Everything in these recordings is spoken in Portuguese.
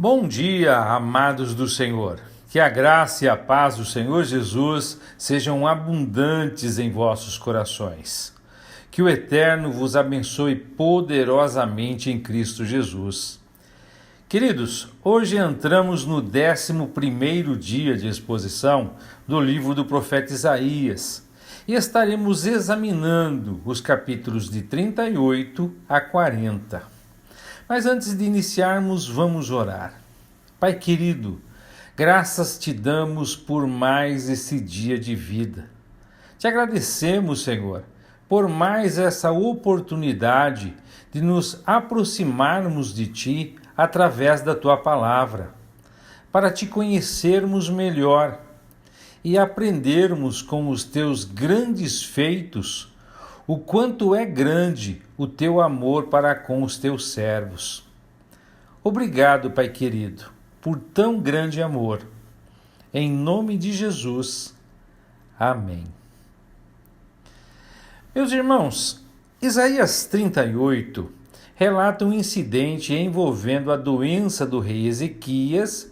Bom dia, amados do Senhor. Que a graça e a paz do Senhor Jesus sejam abundantes em vossos corações. Que o Eterno vos abençoe poderosamente em Cristo Jesus. Queridos, hoje entramos no 11º dia de exposição do livro do profeta Isaías e estaremos examinando os capítulos de 38 a 40. Mas antes de iniciarmos, vamos orar. Pai querido, graças te damos por mais esse dia de vida. Te agradecemos, Senhor, por mais essa oportunidade de nos aproximarmos de Ti através da Tua palavra, para Te conhecermos melhor e aprendermos com os Teus grandes feitos o quanto é grande o Teu amor para com os Teus servos. Obrigado, Pai querido, por tão grande amor. Em nome de Jesus. Amém. Meus irmãos, Isaías 38 relata um incidente envolvendo a doença do rei Ezequias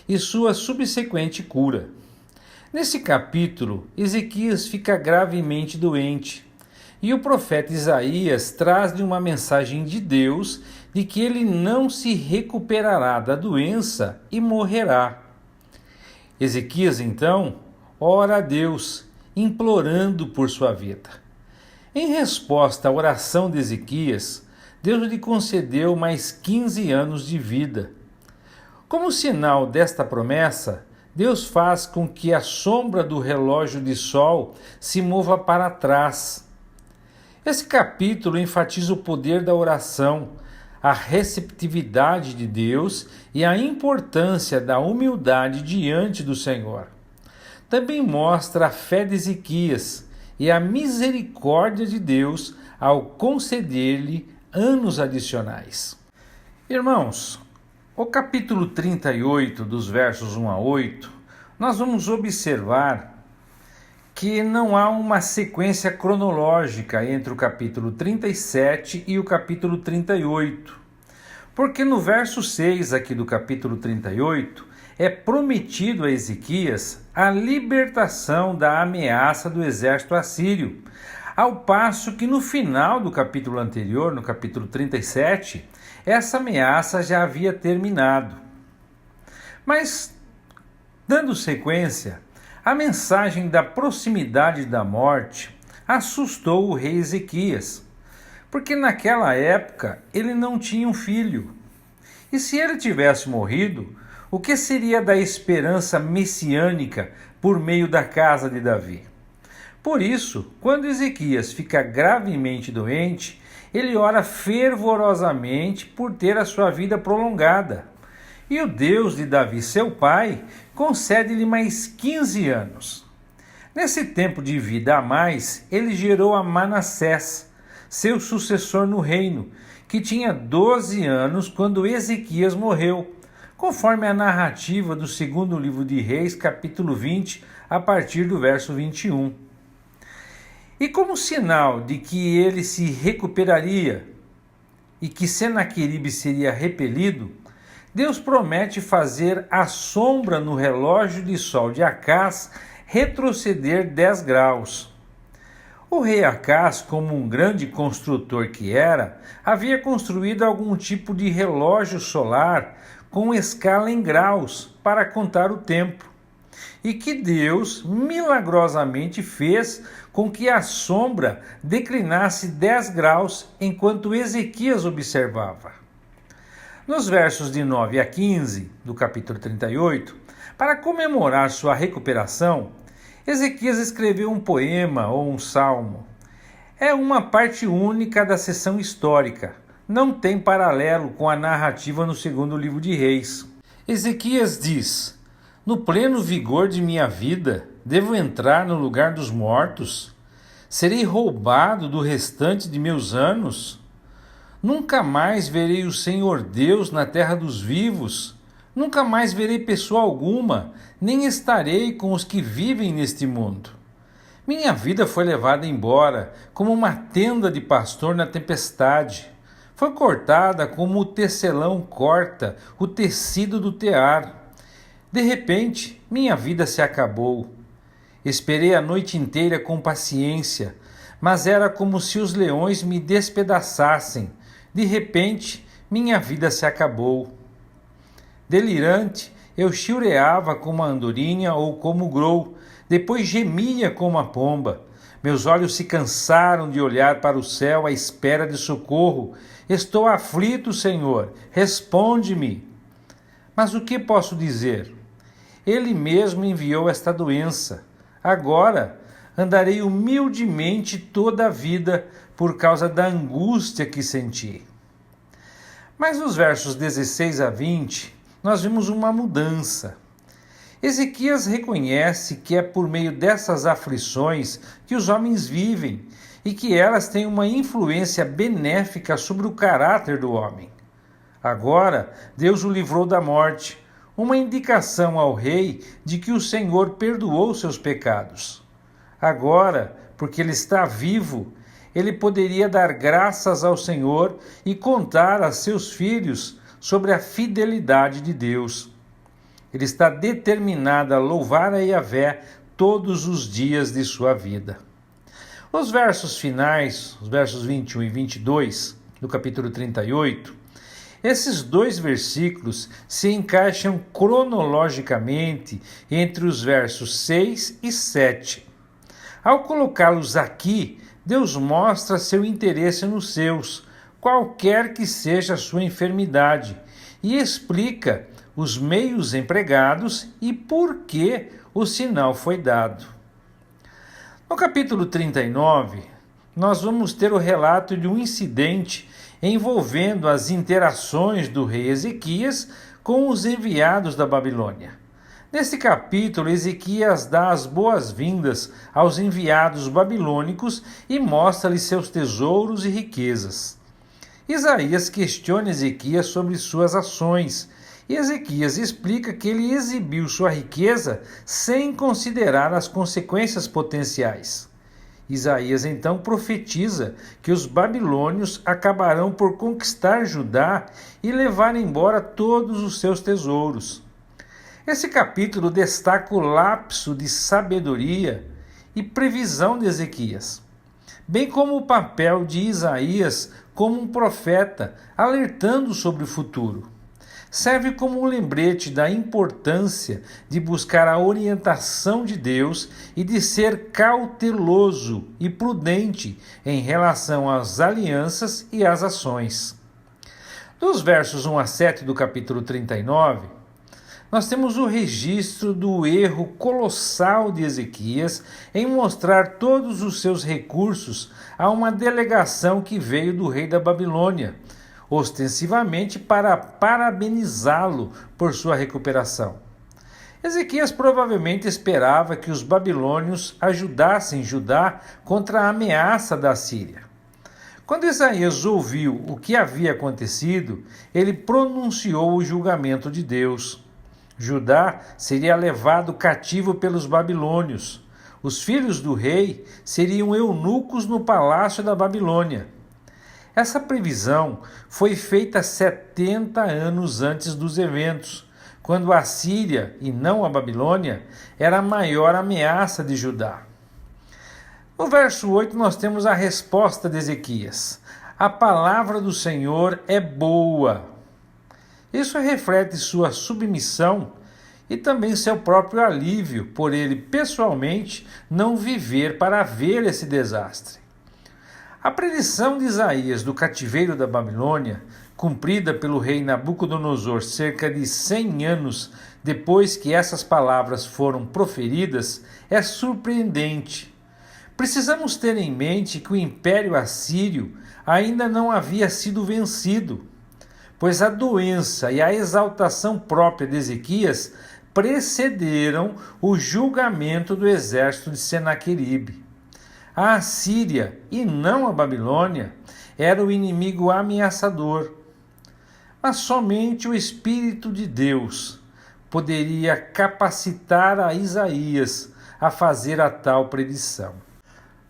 e sua subsequente cura. Nesse capítulo, Ezequias fica gravemente doente e o profeta Isaías traz-lhe uma mensagem de Deus de que ele não se recuperará da doença e morrerá. Ezequias, então, ora a Deus, implorando por sua vida. Em resposta à oração de Ezequias, Deus lhe concedeu mais 15 anos de vida. Como sinal desta promessa, Deus faz com que a sombra do relógio de sol se mova para trás. Esse capítulo enfatiza o poder da oração, a receptividade de Deus e a importância da humildade diante do Senhor. Também mostra a fé de Ezequias e a misericórdia de Deus ao conceder-lhe anos adicionais. Irmãos, o capítulo 38, dos versos 1 a 8, nós vamos observar que não há uma sequência cronológica entre o capítulo 37 e o capítulo 38. Porque no verso 6 aqui do capítulo 38 é prometido a Ezequias a libertação da ameaça do exército assírio, ao passo que no final do capítulo anterior, no capítulo 37, essa ameaça já havia terminado. Mas, dando sequência, a mensagem da proximidade da morte assustou o rei Ezequias, porque naquela época ele não tinha um filho. E se ele tivesse morrido, o que seria da esperança messiânica por meio da casa de Davi? Por isso, quando Ezequias fica gravemente doente, ele ora fervorosamente por ter a sua vida prolongada. E o Deus de Davi, seu pai, concede-lhe mais 15 anos. Nesse tempo de vida a mais, ele gerou a Manassés, seu sucessor no reino, que tinha 12 anos quando Ezequias morreu, conforme a narrativa do segundo livro de Reis, capítulo 20, a partir do verso 21. E como sinal de que ele se recuperaria e que Senaqueribe seria repelido, Deus promete fazer a sombra no relógio de sol de Acás retroceder 10 graus. O rei Acás, como um grande construtor que era, havia construído algum tipo de relógio solar com escala em graus para contar o tempo, e que Deus milagrosamente fez com que a sombra declinasse 10 graus enquanto Ezequias observava. Nos versos de 9 a 15 do capítulo 38, para comemorar sua recuperação, Ezequias escreveu um poema ou um salmo. É uma parte única da seção histórica, não tem paralelo com a narrativa no segundo livro de Reis. Ezequias diz: "No pleno vigor de minha vida, devo entrar no lugar dos mortos? Serei roubado do restante de meus anos? Nunca mais verei o Senhor Deus na terra dos vivos. Nunca mais verei pessoa alguma, nem estarei com os que vivem neste mundo. Minha vida foi levada embora, como uma tenda de pastor na tempestade. Foi cortada como o tecelão corta o tecido do tear. De repente, minha vida se acabou. Esperei a noite inteira com paciência, mas era como se os leões me despedaçassem. De repente, minha vida se acabou. Delirante, eu chilreava como a andorinha ou como o grou, depois gemia como a pomba. Meus olhos se cansaram de olhar para o céu à espera de socorro. Estou aflito, Senhor, responde-me. Mas o que posso dizer? Ele mesmo enviou esta doença. Agora andarei humildemente toda a vida por causa da angústia que senti. Mas nos versos 16 a 20, nós vimos uma mudança. Ezequias reconhece que é por meio dessas aflições que os homens vivem e que elas têm uma influência benéfica sobre o caráter do homem. Agora, Deus o livrou da morte, uma indicação ao rei de que o Senhor perdoou seus pecados. Agora, porque ele está vivo, ele poderia dar graças ao Senhor e contar a seus filhos sobre a fidelidade de Deus. Ele está determinado a louvar a Yahvé todos os dias de sua vida. Os versos finais, os versos 21 e 22, do capítulo 38, esses dois versículos se encaixam cronologicamente entre os versos 6 e 7. Ao colocá-los aqui, Deus mostra seu interesse nos seus, qualquer que seja a sua enfermidade, e explica os meios empregados e por que o sinal foi dado. No capítulo 39, nós vamos ter o relato de um incidente envolvendo as interações do rei Ezequias com os enviados da Babilônia. Neste capítulo, Ezequias dá as boas-vindas aos enviados babilônicos e mostra-lhes seus tesouros e riquezas. Isaías questiona Ezequias sobre suas ações, e Ezequias explica que ele exibiu sua riqueza sem considerar as consequências potenciais. Isaías então profetiza que os babilônios acabarão por conquistar Judá e levar embora todos os seus tesouros. Esse capítulo destaca o lapso de sabedoria e previsão de Ezequias, bem como o papel de Isaías como um profeta, alertando sobre o futuro. Serve como um lembrete da importância de buscar a orientação de Deus e de ser cauteloso e prudente em relação às alianças e às ações. Dos versos 1 a 7 do capítulo 39, nós temos o registro do erro colossal de Ezequias em mostrar todos os seus recursos a uma delegação que veio do rei da Babilônia, ostensivamente para parabenizá-lo por sua recuperação. Ezequias provavelmente esperava que os babilônios ajudassem Judá contra a ameaça da Síria. Quando Isaías ouviu o que havia acontecido, ele pronunciou o julgamento de Deus. Judá seria levado cativo pelos babilônios. Os filhos do rei seriam eunucos no palácio da Babilônia. Essa previsão foi feita 70 anos antes dos eventos, quando a Síria, e não a Babilônia, era a maior ameaça de Judá. No verso 8 nós temos a resposta de Ezequias. A palavra do Senhor é boa. Isso reflete sua submissão e também seu próprio alívio por ele pessoalmente não viver para ver esse desastre. A predição de Isaías do cativeiro da Babilônia, cumprida pelo rei Nabucodonosor cerca de 100 anos depois que essas palavras foram proferidas, é surpreendente. Precisamos ter em mente que o Império Assírio ainda não havia sido vencido, pois a doença e a exaltação própria de Ezequias precederam o julgamento do exército de Senaqueribe. A Assíria, e não a Babilônia, era o inimigo ameaçador. Mas somente o Espírito de Deus poderia capacitar a Isaías a fazer a tal predição.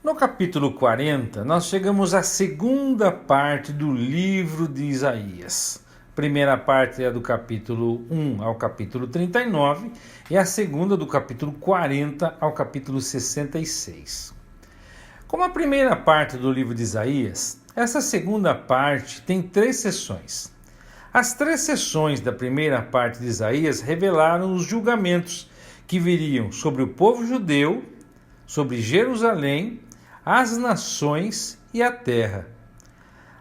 No capítulo 40, nós chegamos à segunda parte do livro de Isaías. A primeira parte é do capítulo 1 ao capítulo 39 e a segunda do capítulo 40 ao capítulo 66. Como a primeira parte do livro de Isaías, essa segunda parte tem 3 sessões. As 3 sessões da primeira parte de Isaías revelaram os julgamentos que viriam sobre o povo judeu, sobre Jerusalém, as nações e a terra.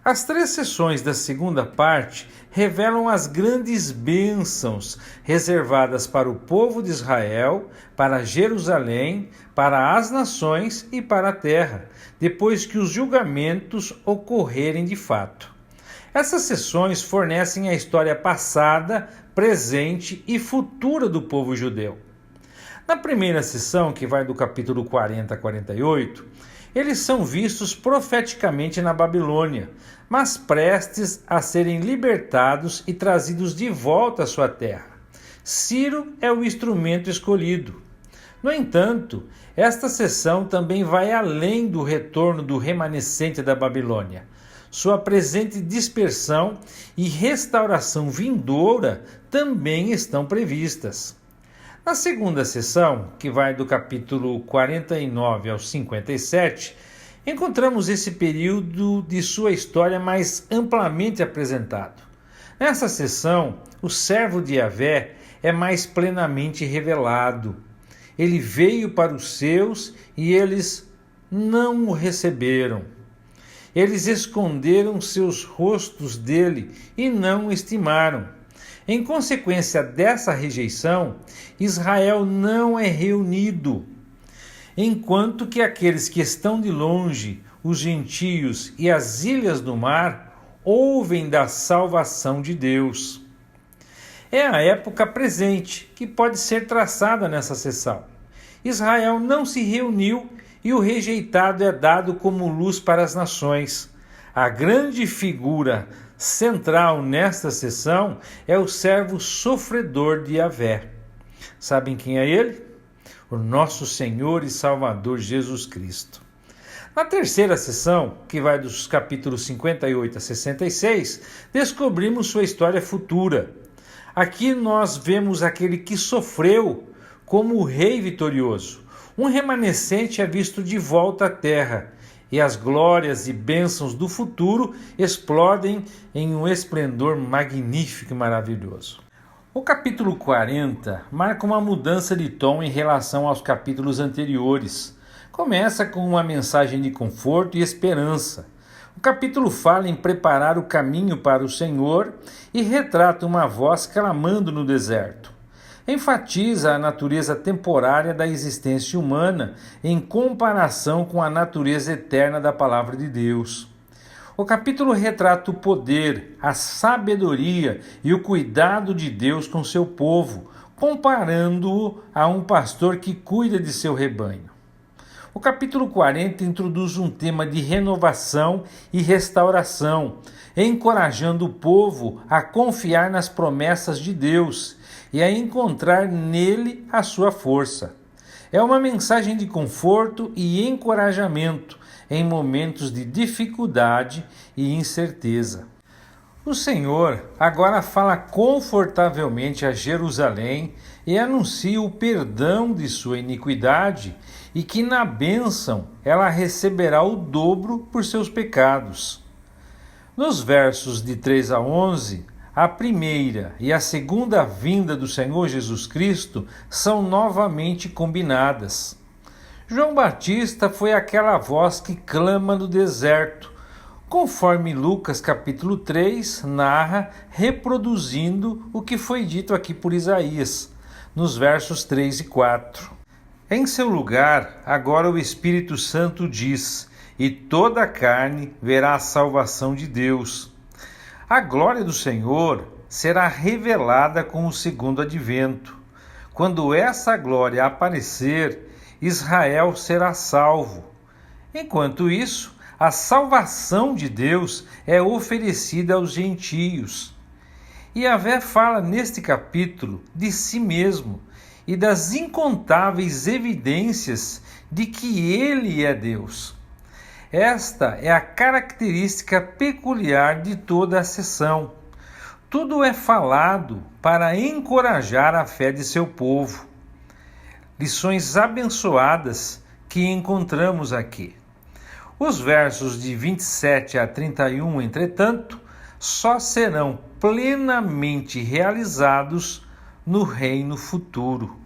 As 3 sessões da segunda parte revelam as grandes bênçãos reservadas para o povo de Israel, para Jerusalém, para as nações e para a terra, depois que os julgamentos ocorrerem de fato. Essas sessões fornecem a história passada, presente e futura do povo judeu. Na primeira sessão, que vai do capítulo 40 a 48, eles são vistos profeticamente na Babilônia, mas prestes a serem libertados e trazidos de volta à sua terra. Ciro é o instrumento escolhido. No entanto, esta sessão também vai além do retorno do remanescente da Babilônia. Sua presente dispersão e restauração vindoura também estão previstas. Na segunda sessão, que vai do capítulo 49 ao 57, encontramos esse período de sua história mais amplamente apresentado. Nessa sessão, o servo de Yahvé é mais plenamente revelado. Ele veio para os seus e eles não o receberam. Eles esconderam seus rostos dele e não o estimaram. Em consequência dessa rejeição, Israel não é reunido, enquanto que aqueles que estão de longe, os gentios e as ilhas do mar, ouvem da salvação de Deus. É a época presente que pode ser traçada nessa sessão. Israel não se reuniu e o rejeitado é dado como luz para as nações. A grande figura central nesta sessão é o servo sofredor de Yahvé. Sabem quem é ele? O nosso Senhor e Salvador Jesus Cristo. Na terceira sessão, que vai dos capítulos 58 a 66, descobrimos sua história futura. Aqui nós vemos aquele que sofreu como o rei vitorioso. Um remanescente é visto de volta à terra, e as glórias e bênçãos do futuro explodem em um esplendor magnífico e maravilhoso. O capítulo 40 marca uma mudança de tom em relação aos capítulos anteriores. Começa com uma mensagem de conforto e esperança. O capítulo fala em preparar o caminho para o Senhor e retrata uma voz clamando no deserto. Enfatiza a natureza temporária da existência humana em comparação com a natureza eterna da palavra de Deus. O capítulo retrata o poder, a sabedoria e o cuidado de Deus com seu povo, comparando-o a um pastor que cuida de seu rebanho. O capítulo 40 introduz um tema de renovação e restauração, encorajando o povo a confiar nas promessas de Deus e a encontrar nele a sua força. É uma mensagem de conforto e encorajamento em momentos de dificuldade e incerteza. O Senhor agora fala confortavelmente a Jerusalém e anuncia o perdão de sua iniquidade e que na bênção ela receberá o dobro por seus pecados. Nos versos de 3 a 11, a primeira e a segunda vinda do Senhor Jesus Cristo são novamente combinadas. João Batista foi aquela voz que clama no deserto, conforme Lucas capítulo 3 narra, reproduzindo o que foi dito aqui por Isaías, nos versos 3 e 4. Em seu lugar, agora o Espírito Santo diz: e toda a carne verá a salvação de Deus. A glória do Senhor será revelada com o segundo advento. Quando essa glória aparecer, Israel será salvo. Enquanto isso, a salvação de Deus é oferecida aos gentios. E Yahvé fala neste capítulo de si mesmo e das incontáveis evidências de que Ele é Deus. Esta é a característica peculiar de toda a sessão. Tudo é falado para encorajar a fé de seu povo. Lições abençoadas que encontramos aqui. Os versos de 27 a 31, entretanto, só serão plenamente realizados no reino futuro.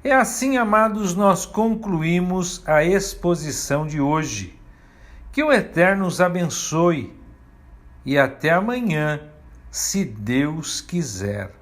É assim, amados, nós concluímos a exposição de hoje. Que o Eterno os abençoe e até amanhã, se Deus quiser.